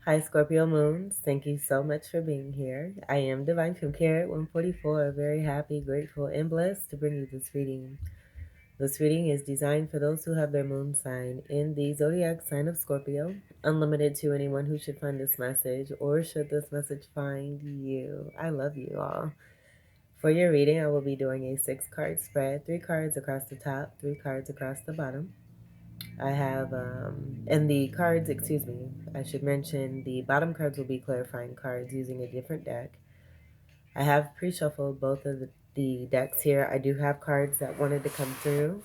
Hi, Scorpio Moons. Thank you so much for being here. I am Divine from Carrot 144. Very happy, grateful, and blessed to bring you this reading. This reading is designed for those who have their moon sign in the zodiac sign of Scorpio, unlimited to anyone who should find this message or should this message find you. I love you all. For your reading, I will be doing a 6-card spread, 3 cards across the top, 3 cards across the bottom. I have, and the cards, excuse me, I should mention the bottom cards will be clarifying cards using a different deck. I have pre-shuffled both of the decks here. I do have cards that wanted to come through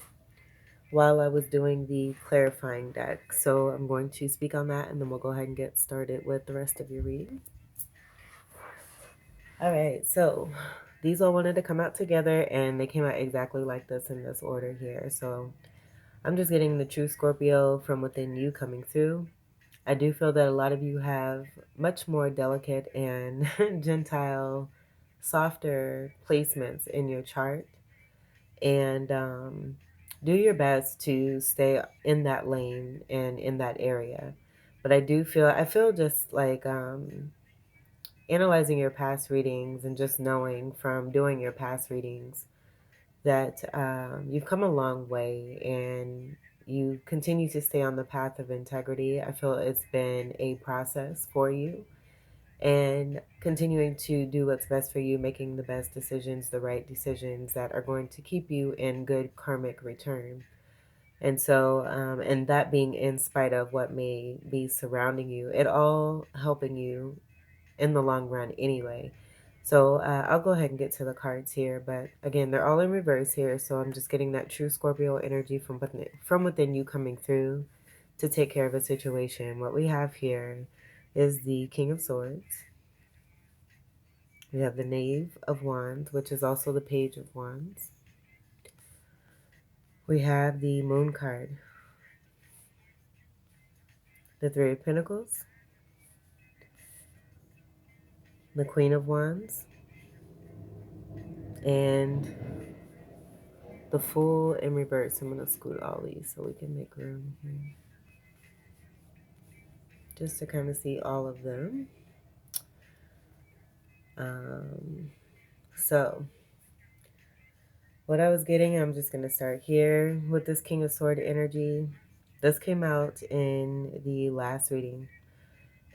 while I was doing the clarifying deck. So I'm going to speak on that and then we'll go ahead and get started with the rest of your reading. All right, so these all wanted to come out together and they came out exactly like this in this order here. So I'm just getting the true Scorpio from within you coming through. I do feel that a lot of you have much more delicate and gentile, softer placements in your chart. And do your best to stay in that lane and in that area. But I feel just like analyzing your past readings and just knowing from doing your past readings that you've come a long way and you continue to stay on the path of integrity. I feel it's been a process for you and continuing to do what's best for you, making the best decisions, the right decisions that are going to keep you in good karmic return. And so, and that being in spite of what may be surrounding you, it all helping you in the long run anyway. So I'll go ahead and get to the cards here. But again, they're all in reverse here. So I'm just getting that true Scorpio energy from within you coming through to take care of a situation. What we have here is the King of Swords. We have the Knave of Wands, which is also the Page of Wands. We have the Moon card, the Three of Pentacles, the Queen of Wands, and the Fool in reverse. I'm going to scoot all these so we can make room here, just to kind of see all of them. So what I was getting, I'm just going to start here with this King of Sword energy. This came out in the last reading,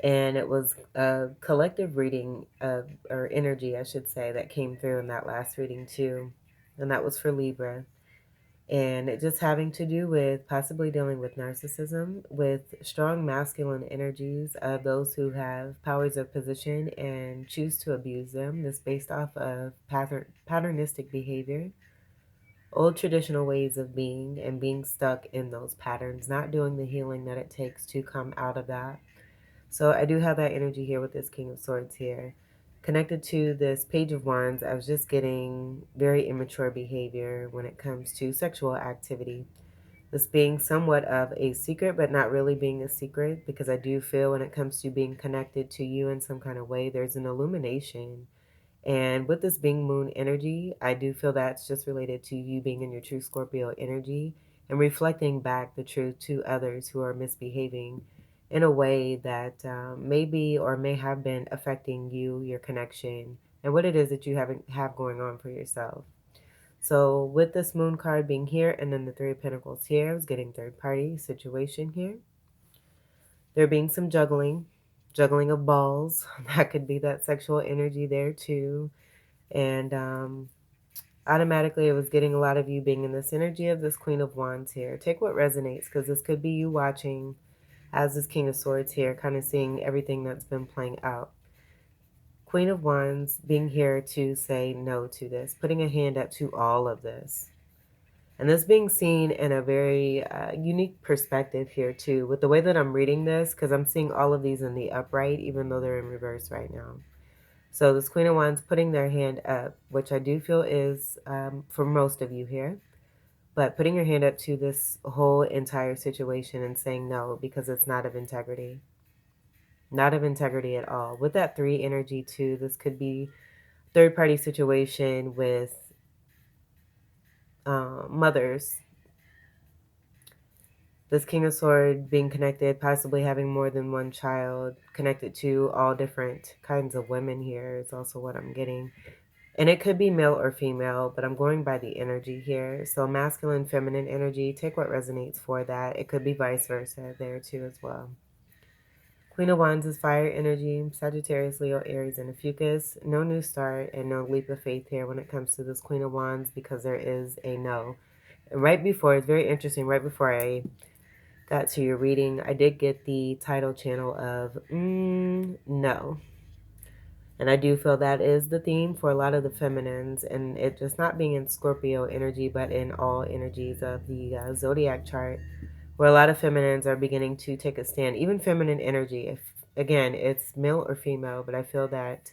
and it was a collective reading of, or energy, I should say, that came through in that last reading too, and that was for Libra. And it just having to do with possibly dealing with narcissism, with strong masculine energies of those who have powers of position and choose to abuse them. This based off of patternistic behavior, old traditional ways of being, and being stuck in those patterns, not doing the healing that it takes to come out of that. So I do have that energy here with this King of Swords here. Connected to this Page of Wands, I was just getting very immature behavior when it comes to sexual activity. This being somewhat of a secret, but not really being a secret, because I do feel when it comes to being connected to you in some kind of way, there's an illumination. And with this being moon energy, I do feel that's just related to you being in your true Scorpio energy and reflecting back the truth to others who are misbehaving in a way that may be or may have been affecting you, your connection, and what it is that you have going on for yourself. So with this moon card being here and then the Three of Pentacles here, I was getting third party situation here. There being some juggling of balls. That could be that sexual energy there too. And automatically it was getting a lot of you being in this energy of this Queen of Wands here. Take what resonates, because this could be you watching as this King of Swords here, kind of seeing everything that's been playing out. Queen of Wands being here to say no to this, putting a hand up to all of this. And this being seen in a very unique perspective here too, with the way that I'm reading this, because I'm seeing all of these in the upright, even though they're in reverse right now. So this Queen of Wands putting their hand up, which I do feel is for most of you here, but putting your hand up to this whole entire situation and saying no, because it's not of integrity. Not of integrity at all. With that 3 energy too, this could be third party situation with mothers This King of Sword being connected, possibly having more than one child, connected to all different kinds of women here is also what I'm getting. And it could be male or female, but I'm going by the energy here. So masculine, feminine energy, take what resonates for that. It could be vice versa there too as well. Queen of Wands is fire energy, Sagittarius, Leo, Aries, and Ophiuchus. No new start and no leap of faith here when it comes to this Queen of Wands because there is a no. Right before, it's very interesting, right before I got to your reading, I did get the title channel of no. And I do feel that is the theme for a lot of the feminines, and it just not being in Scorpio energy, but in all energies of the zodiac chart, where a lot of feminines are beginning to take a stand, even feminine energy. If again, it's male or female, but I feel that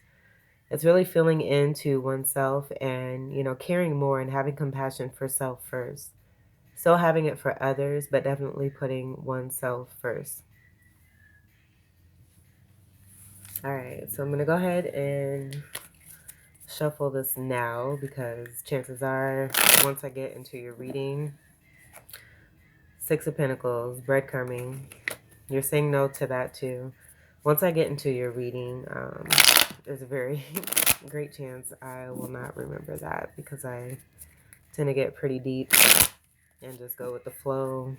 it's really feeling into oneself and, caring more and having compassion for self first. Still having it for others, but definitely putting oneself first. All right, so I'm going to go ahead and shuffle this now because chances are once I get into your reading, Six of Pentacles, breadcrumbing, you're saying no to that too. Once I get into your reading, there's a very great chance I will not remember that because I tend to get pretty deep and just go with the flow.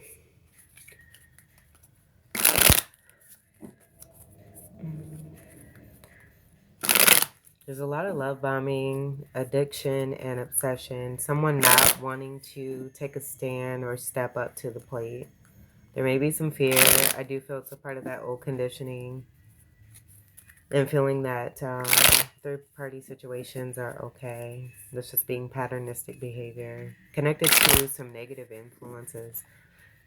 There's a lot of love bombing, addiction, and obsession. Someone not wanting to take a stand or step up to the plate. There may be some fear. I do feel it's a part of that old conditioning. And feeling that third-party situations are okay. That's just being patternistic behavior. Connected to some negative influences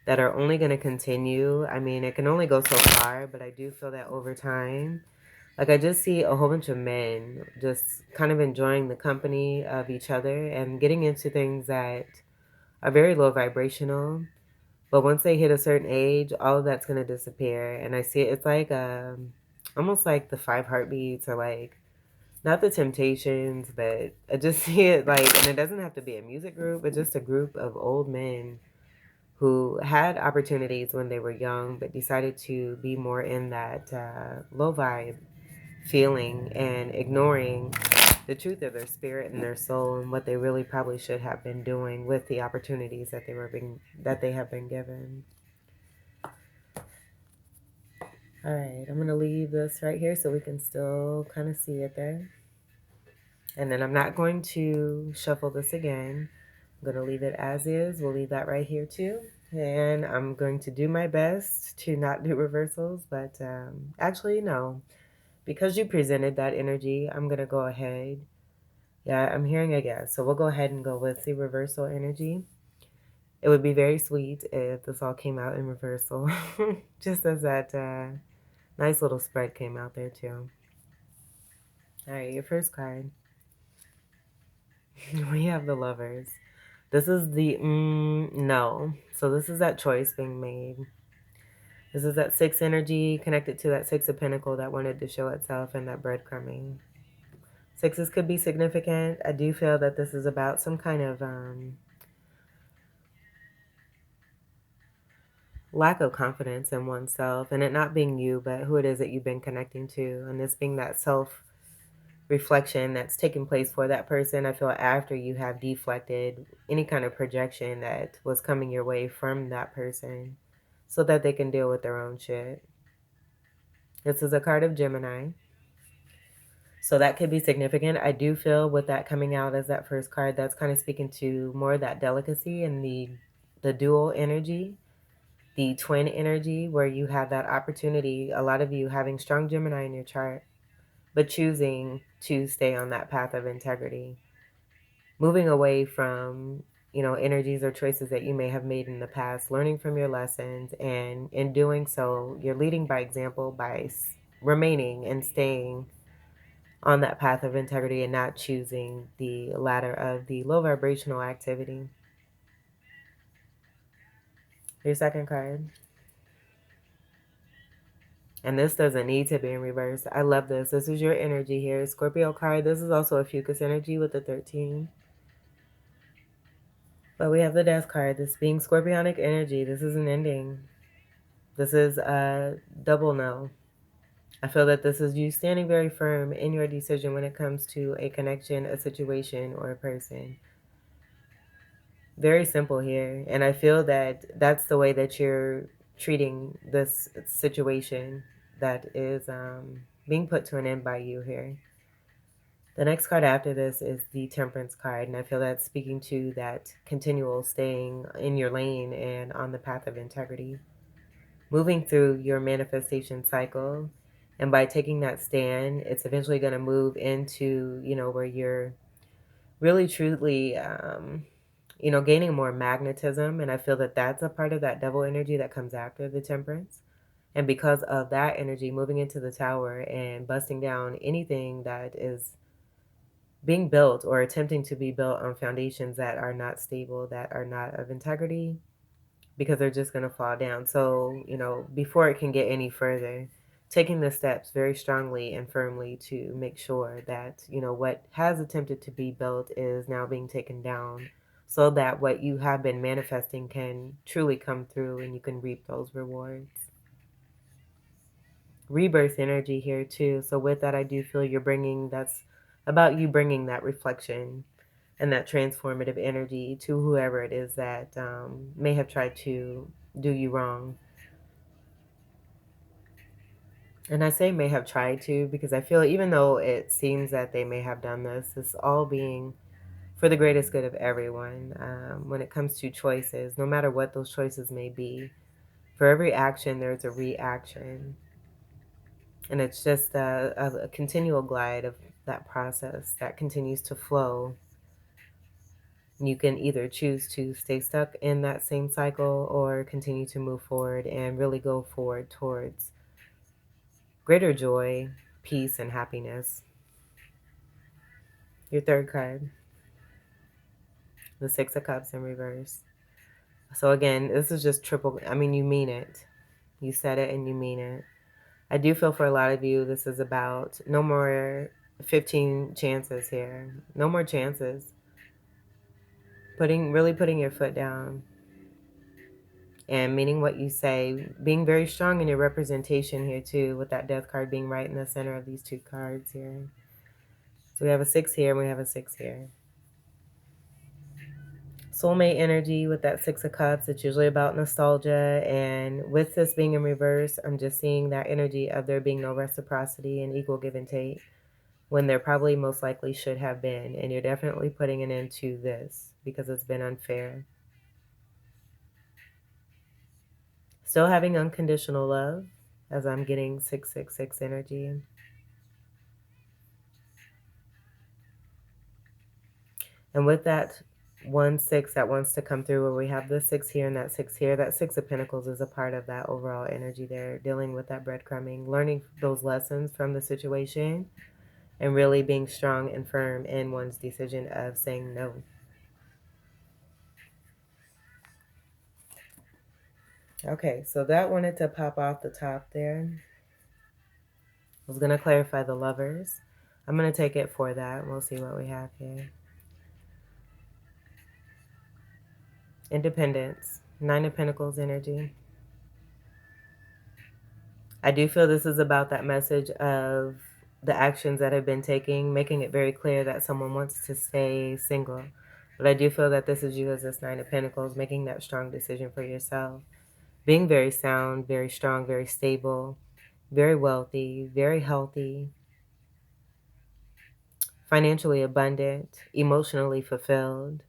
that are only going to continue. I mean, it can only go so far, but I do feel that over time, like I just see a whole bunch of men just kind of enjoying the company of each other and getting into things that are very low vibrational. But once they hit a certain age, all of that's going to disappear. And I see it, it's like almost like the Five Heartbeats or like, not the Temptations, but I just see it like, and it doesn't have to be a music group, but just a group of old men who had opportunities when they were young, but decided to be more in that low vibe feeling and ignoring the truth of their spirit and their soul and what they really probably should have been doing with the opportunities that they have been given. All right, I'm gonna leave this right here so we can still kind of see it there. And then I'm not going to shuffle this again. I'm gonna leave it as is. We'll leave that right here too. And I'm going to do my best to not do reversals, but actually no. Because you presented that energy, I'm gonna go ahead. Yeah, I'm hearing a yes. So we'll go ahead and go with the reversal energy. It would be very sweet if this all came out in reversal. Just as that nice little spread came out there too. All right, your first card. We have the Lovers. This is the no. So this is that choice being made. This is that six energy connected to that Six of Pentacles that wanted to show itself and that breadcrumbing. Sixes could be significant. I do feel that this is about some kind of lack of confidence in oneself, and it not being you, but who it is that you've been connecting to, and this being that self reflection that's taking place for that person. I feel after you have deflected any kind of projection that was coming your way from that person so that they can deal with their own shit. This is a card of Gemini. So that could be significant. I do feel with that coming out as that first card, that's kind of speaking to more of that delicacy and the dual energy, the twin energy, where you have that opportunity, a lot of you having strong Gemini in your chart, but choosing to stay on that path of integrity, moving away from, energies or choices that you may have made in the past, learning from your lessons, and in doing so, you're leading by example by remaining and staying on that path of integrity and not choosing the ladder of the low vibrational activity. Your second card. And this doesn't need to be in reverse. I love this. This is your energy here. Scorpio card. This is also a Fucus energy with the 13. But we have the death card. This being scorpionic energy, this is an ending. This is a double no. I feel that this is you standing very firm in your decision when it comes to a connection, a situation, or a person. Very simple here. And I feel that that's the way that you're treating this situation that is being put to an end by you here. The next card after this is the Temperance card, and I feel that's speaking to that continual staying in your lane and on the path of integrity, moving through your manifestation cycle. And by taking that stand, it's eventually going to move into, where you're really truly, gaining more magnetism. And I feel that that's a part of that devil energy that comes after the Temperance. And because of that energy, moving into the Tower and busting down anything that is being built or attempting to be built on foundations that are not stable, that are not of integrity, because they're just going to fall down. So, before it can get any further, taking the steps very strongly and firmly to make sure that, what has attempted to be built is now being taken down so that what you have been manifesting can truly come through and you can reap those rewards. Rebirth energy here too. So with that, I do feel that's about you bringing that reflection and that transformative energy to whoever it is that may have tried to do you wrong. And I say may have tried to because I feel even though it seems that they may have done this, it's all being for the greatest good of everyone. When it comes to choices, no matter what those choices may be, for every action, there's a reaction. And it's just a continual glide of that process that continues to flow. You can either choose to stay stuck in that same cycle or continue to move forward and really go forward towards greater joy, peace, and happiness. Your third card, the Six of Cups in reverse. So again, this is just triple. I mean, you mean it. You said it and you mean it. I do feel for a lot of you, this is about no more 15 chances here. No more chances. Really putting your foot down and meaning what you say, being very strong in your representation here too, with that death card being right in the center of these two cards here. So we have a 6 here and we have a 6 here. Soulmate energy with that 6 of Cups, it's usually about nostalgia, and with this being in reverse, I'm just seeing that energy of there being no reciprocity and equal give and take when there probably most likely should have been, and you're definitely putting an end to this because it's been unfair. Still having unconditional love as I'm getting 666 energy. And with that 1-6 that wants to come through, where we have this 6 here and that 6 here, that 6 of Pentacles is a part of that overall energy there, dealing with that breadcrumbing, learning those lessons from the situation, and really being strong and firm in one's decision of saying no. Okay, so that wanted to pop off the top there. I was going to clarify the Lovers. I'm going to take it for that. We'll see what we have here. Independence. 9 of Pentacles energy. I do feel this is about that message of the actions that have been taken, making it very clear that someone wants to stay single. But I do feel that this is you as this 9 of Pentacles, making that strong decision for yourself. Being very sound, very strong, very stable, very wealthy, very healthy, financially abundant, emotionally fulfilled,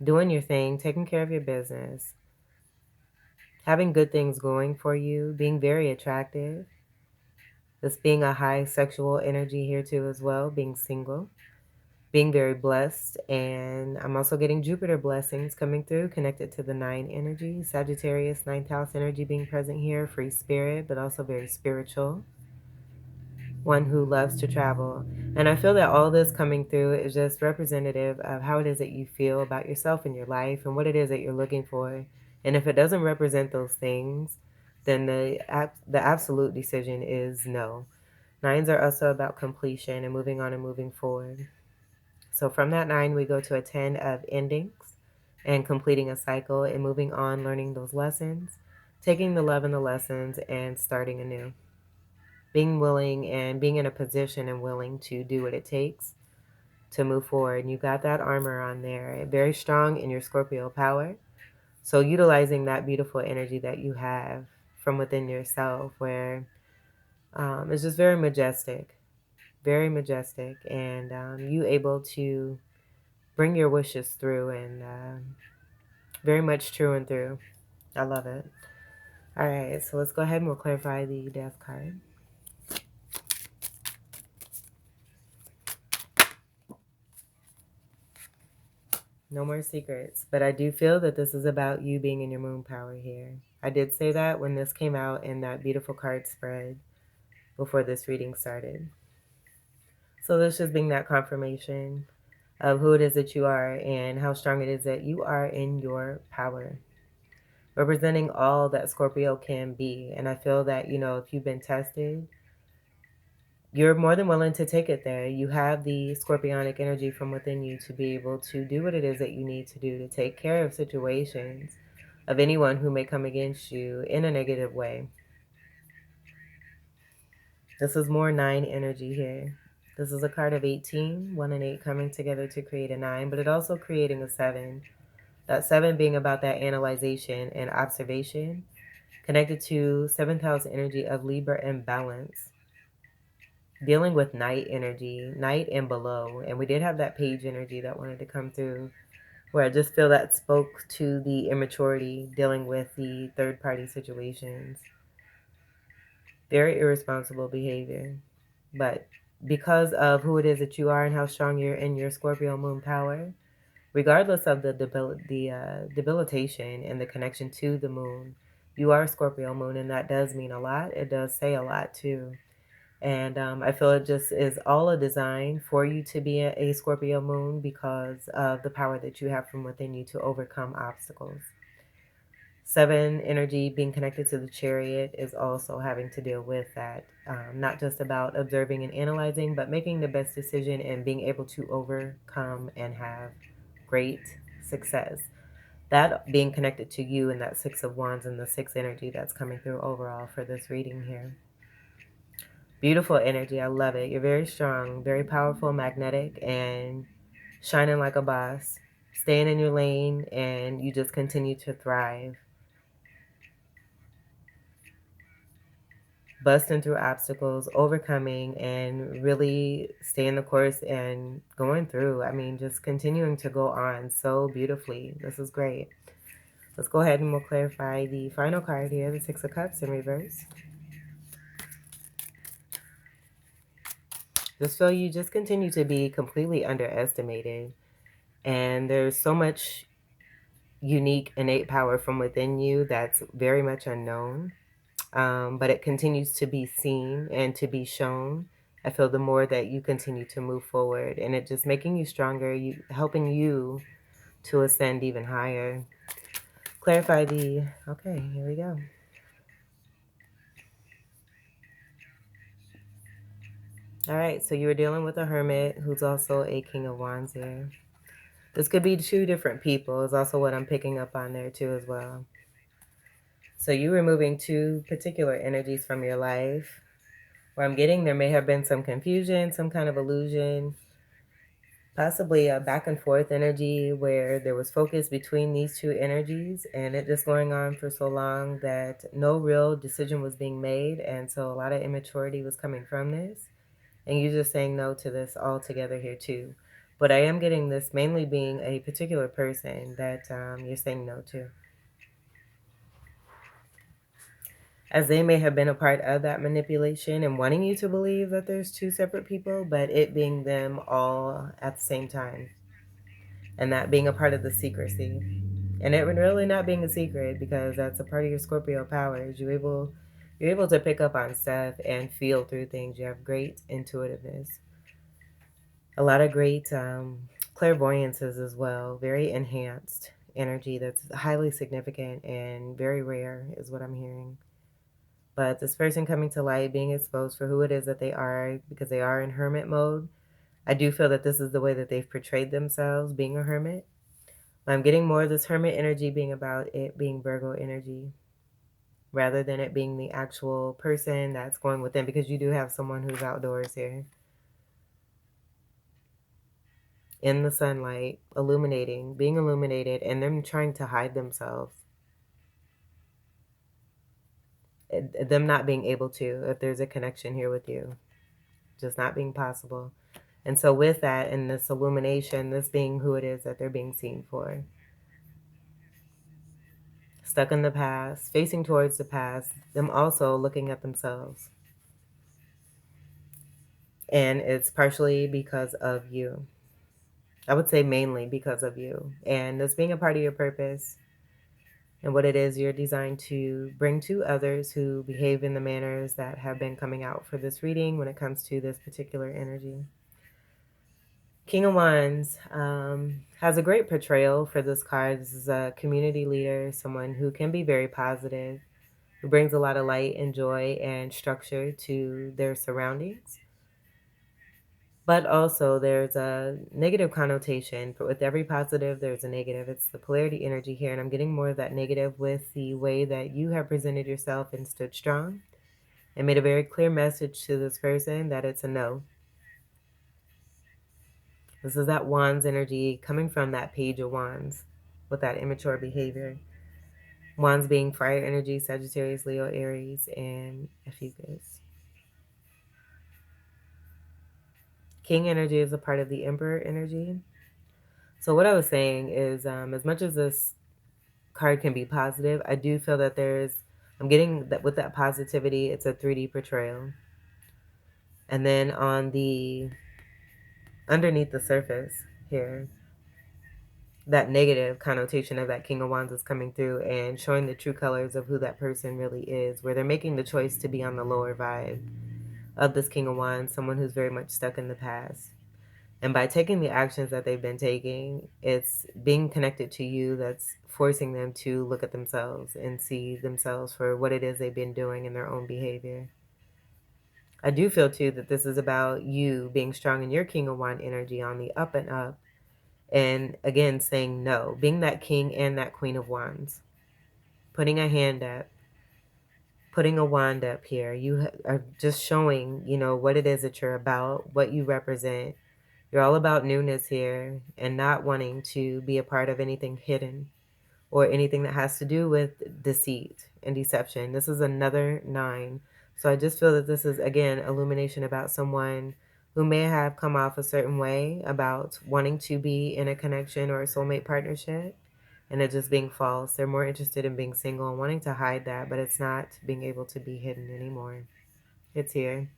doing your thing, taking care of your business, having good things going for you, being very attractive. This being a high sexual energy here too as well, being single, being very blessed. And I'm also getting Jupiter blessings coming through, connected to the 9 energy. Sagittarius, 9th house energy being present here, free spirit, but also very spiritual. One who loves to travel. And I feel that all this coming through is just representative of how it is that you feel about yourself and your life and what it is that you're looking for. And if it doesn't represent those things, then the absolute decision is no. 9s are also about completion and moving on and moving forward. So from that 9, we go to a 10 of endings. and completing a cycle and moving on, learning those lessons, taking the love and the lessons and starting anew. Being willing and being in a position and willing to do what it takes to move forward. And you got that armor on there, very strong in your Scorpio power. So utilizing that beautiful energy that you have from within yourself, where it's just very majestic, and you able to bring your wishes through, and very much true and through. I love it. All right, so let's go ahead and we'll clarify the death card. No more secrets, but I do feel that this is about you being in your moon power here. I did say that when this came out in that beautiful card spread before this reading started. So this just being that confirmation of who it is that you are and how strong it is that you are in your power, representing all that Scorpio can be. And I feel that, if you've been tested, you're more than willing to take it there. You have the scorpionic energy from within you to be able to do what it is that you need to do to take care of situations of anyone who may come against you in a negative way. This is more 9 energy here. This is a card of 18, 1 and 8 coming together to create a 9, but it also creating a 7. That 7 being about that analyzation and observation, connected to 7th house energy of Libra and balance. Dealing with night energy, night and below. And we did have that page energy that wanted to come through, where I just feel that spoke to the immaturity, dealing with the third party situations. Very irresponsible behavior. But because of who it is that you are and how strong you're in your Scorpio moon power, regardless of the debilitation and the connection to the moon, you are Scorpio moon, and that does mean a lot. It does say a lot too. And I feel it just is all a design for you to be a Scorpio moon because of the power that you have from within you to overcome obstacles. 7 energy being connected to the Chariot is also having to deal with that. Not just about observing and analyzing, but making the best decision and being able to overcome and have great success. That being connected to you and that 6 of Wands and the 6 energy that's coming through overall for this reading here. Beautiful energy. I love it. You're very strong, very powerful, magnetic, and shining like a boss. Staying in your lane, and you just continue to thrive. Busting through obstacles, overcoming, and really staying the course and going through. I mean, just continuing to go on so beautifully. This is great. Let's go ahead and we'll clarify the final card here, the 6 of Cups in reverse. Just feel you just continue to be completely underestimated. And there's so much unique innate power from within you that's very much unknown. But it continues to be seen and to be shown. I feel the more that you continue to move forward, and it just making you stronger, you helping you to ascend even higher. Clarify the, okay, here we go. All right, so you were dealing with a hermit who's also a king of wands here. This could be 2 different people is also what I'm picking up on there too as well. So you removing 2 particular energies from your life. Where I'm getting, there may have been some confusion, some kind of illusion, possibly a back and forth energy where there was focus between these 2 energies, and it just going on for so long that no real decision was being made. And so a lot of immaturity was coming from this, and you just saying no to this altogether here too. But I am getting this mainly being a particular person that you're saying no to, as they may have been a part of that manipulation and wanting you to believe that there's 2 separate people, but it being them all at the same time. And that being a part of the secrecy. And it really not being a secret, because that's a part of your Scorpio powers. You're able to pick up on stuff and feel through things. You have great intuitiveness. A lot of great clairvoyances as well. Very enhanced energy that's highly significant and very rare is what I'm hearing. But this person coming to light, being exposed for who it is that they are, because they are in hermit mode. I do feel that this is the way that they've portrayed themselves, being a hermit. I'm getting more of this Hermit energy being about it being Virgo energy rather than it being the actual person that's going within, because you do have someone who's outdoors here in the sunlight, illuminating, being illuminated, and them trying to hide themselves. Them not being able to, if there's a connection here with you, just not being possible. And so with that and this illumination, this being who it is that they're being seen for, stuck in the past, facing towards the past, them also looking at themselves. And it's partially because of you. I would say mainly because of you. And this being a part of your purpose and what it is you're designed to bring to others who behave in the manners that have been coming out for this reading when it comes to this particular energy. King of Wands has a great portrayal for this card. This is a community leader, someone who can be very positive, who brings a lot of light and joy and structure to their surroundings. But also there's a negative connotation. But with every positive, there's a negative. It's the polarity energy here. And I'm getting more of that negative with the way that you have presented yourself and stood strong and made a very clear message to this person that it's a no. This is that Wands energy coming from that Page of Wands with that immature behavior. Wands being fire energy, Sagittarius, Leo, Aries, and Ophiuchus. King energy is a part of the Emperor energy. So what I was saying is, as much as this card can be positive, I do feel that I'm getting that with that positivity, it's a 3D portrayal. And then on the, underneath the surface here, that negative connotation of that King of Wands is coming through and showing the true colors of who that person really is, where they're making the choice to be on the lower vibe of this King of Wands, someone who's very much stuck in the past. And by taking the actions that they've been taking, it's being connected to you that's forcing them to look at themselves and see themselves for what it is they've been doing in their own behavior. I do feel too that this is about you being strong in your King of Wands energy on the up and up. And again, saying no, being that King and that Queen of Wands, putting a hand up, putting a wand up here. You are just showing, what it is that you're about, what you represent. You're all about newness here and not wanting to be a part of anything hidden or anything that has to do with deceit and deception. This is another 9. So I just feel that this is, again, illumination about someone who may have come off a certain way about wanting to be in a connection or a soulmate partnership, and it just being false. They're more interested in being single and wanting to hide that, but it's not being able to be hidden anymore. It's here.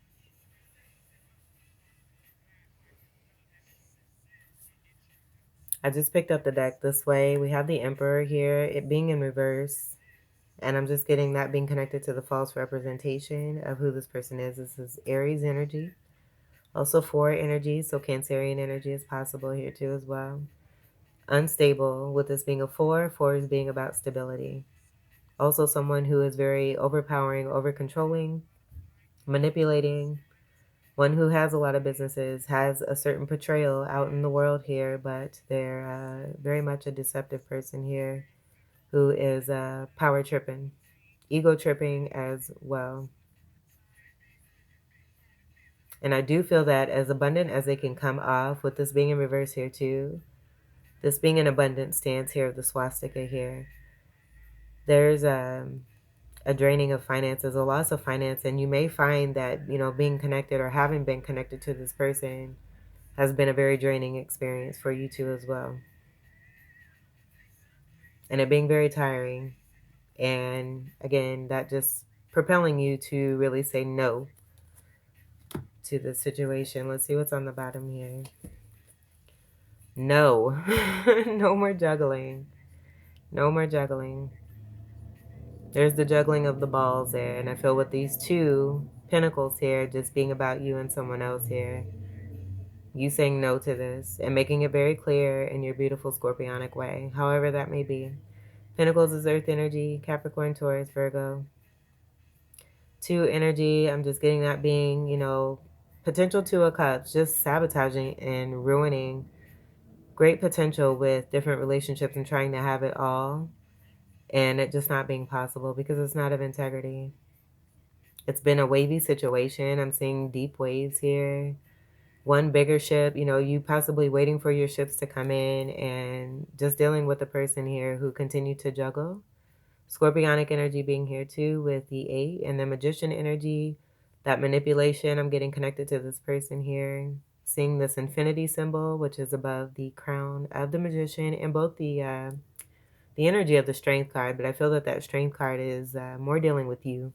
I just picked up the deck this way. We have the Emperor here, it being in reverse. And I'm just getting that being connected to the false representation of who this person is. This is Aries energy. Also 4 energy, so Cancerian energy is possible here too as well. Unstable, with this being a 4. 4 is being about stability. Also someone who is very overpowering, over-controlling, manipulating. One who has a lot of businesses, has a certain portrayal out in the world here, but they're very much a deceptive person here who is power tripping, ego tripping as well. And I do feel that as abundant as they can come off, with this being in reverse here too, this being an abundant stance here of the swastika here, there's a draining of finances, a loss of finance. And you may find that, being connected or having been connected to this person has been a very draining experience for you too as well. And it being very tiring. And again, that just propelling you to really say no to the situation. Let's see what's on the bottom here. No. No more juggling. No more juggling. There's the juggling of the balls there. And I feel with these 2 pentacles here just being about you and someone else here, you saying no to this and making it very clear in your beautiful scorpionic way, however that may be. Pentacles is earth energy, Capricorn, Taurus, Virgo. 2 energy, I'm just getting that being, potential 2 of cups, just sabotaging and ruining great potential with different relationships and trying to have it all, and it just not being possible because it's not of integrity. It's been a wavy situation. I'm seeing deep waves here. One bigger ship, you possibly waiting for your ships to come in and just dealing with the person here who continue to juggle. Scorpionic energy being here too with the 8 and the magician energy, that manipulation. I'm getting connected to this person here. Seeing this infinity symbol, which is above the crown of the magician, and both the energy of the strength card. But I feel that that strength card is more dealing with you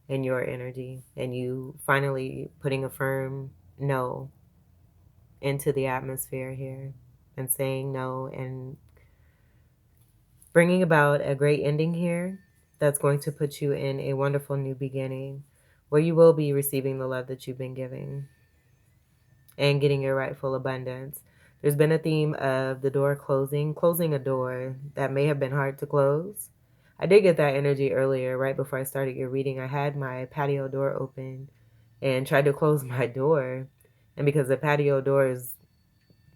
and your energy, and you finally putting a firm no into the atmosphere here and saying no and bringing about a great ending here that's going to put you in a wonderful new beginning where you will be receiving the love that you've been giving and getting your rightful abundance. There's been a theme of the door closing a door that may have been hard to close. I did get that energy earlier, right before I started your reading. I had my patio door open and tried to close my door. And because the patio door is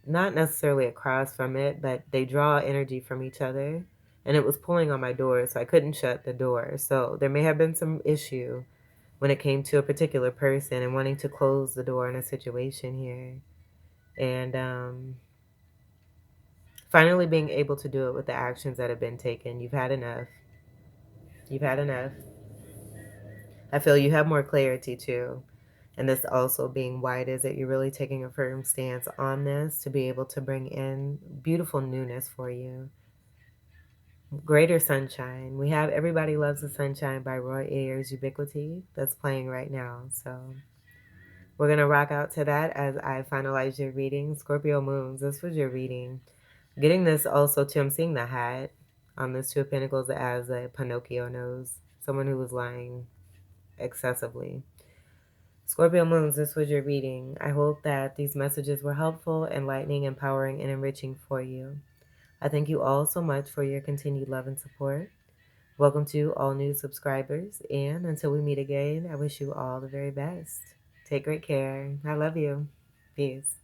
not necessarily across from it, but they draw energy from each other. And it was pulling on my door, so I couldn't shut the door. So there may have been some issue when it came to a particular person and wanting to close the door in a situation here. And finally being able to do it with the actions that have been taken. You've had enough. You've had enough. I feel you have more clarity too. And this also being why it is that you're really taking a firm stance on this to be able to bring in beautiful newness for you. Greater Sunshine. We have Everybody Loves the Sunshine by Roy Ayers Ubiquity that's playing right now. So we're going to rock out to that as I finalize your reading. Scorpio Moons, this was your reading. Getting this also too, I'm seeing the hat on this Two of Pentacles as a Pinocchio nose. Someone who was lying excessively. Scorpio Moons, this was your reading. I hope that these messages were helpful, enlightening, empowering, and enriching for you. I thank you all so much for your continued love and support. Welcome to all new subscribers, and until we meet again, I wish you all the very best. Take great care. I love you. Peace.